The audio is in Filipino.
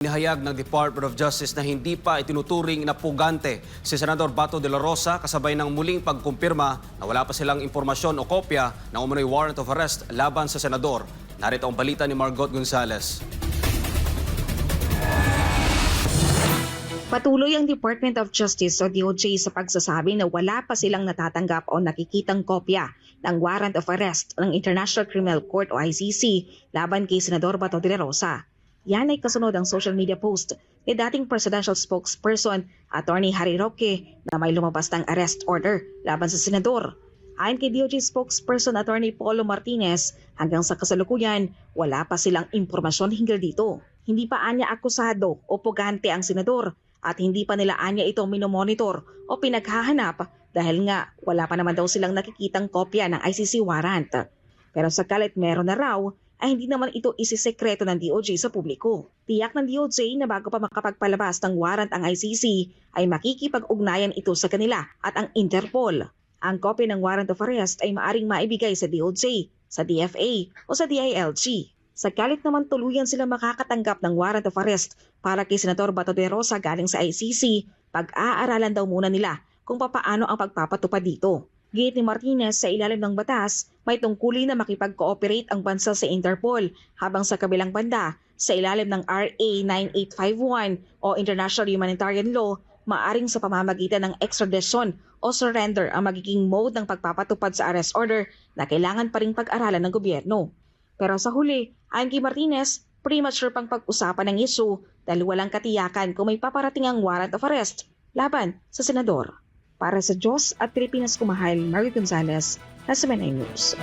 Nihayag ng Department of Justice na hindi pa itinuturing na pugante si Senador Bato de la Rosa kasabay ng muling pagkumpirma na wala pa silang impormasyon o kopya ng umano'y warrant of arrest laban sa senador. Narito ang balita ni Margot Gonzales. Patuloy ang Department of Justice o DOJ sa pagsasabi na wala pa silang natatanggap o nakikitang kopya ng warrant of arrest ng International Criminal Court o ICC laban kay Senador Bato de la Rosa. Yan ay kasunod ang social media post ni dating presidential spokesperson Attorney Harry Roque na may lumabas ng arrest order laban sa senador. Ayon kay DOJ spokesperson Attorney Paulo Martinez, hanggang sa kasalukuyan, wala pa silang impormasyon hinggil dito. Hindi pa anya akusado o pugante ang senador at hindi pa nila anya ito minomonitor o pinaghahanap dahil nga wala pa naman daw silang nakikitang kopya ng ICC warrant. Pero sa kalit meron na raw, ay hindi naman ito isisekreto ng DOJ sa publiko. Tiyak ng DOJ na bago pa makapagpalabas ng warrant ang ICC ay makikipag-ugnayan ito sa kanila at ang Interpol. Ang kopya ng warrant of arrest ay maaring maibigay sa DOJ, sa DFA o sa DILG. Sa kalit naman tuluyan sila makakatanggap ng warrant of arrest para kay Senador Bato de Rosa galing sa ICC, pag-aaralan daw muna nila kung papaano ang pagpapatupad dito. Giit ni Martinez, sa ilalim ng batas, may tungkulin na makipag-cooperate ang bansa sa Interpol, habang sa kabilang banda, sa ilalim ng RA 9851 o International Humanitarian Law, maaring sa pamamagitan ng extradition o surrender ang magiging mode ng pagpapatupad sa arrest order na kailangan pa ring pag-aralan ng gobyerno. Pero sa huli, ayon kay Martinez, premature pang pag-usapan ng issue dahil walang katiyakan kung may paparating ang warrant of arrest laban sa senador. Para sa Diyos at Pilipinas kumahal, Margot Gonzales, SMNA News.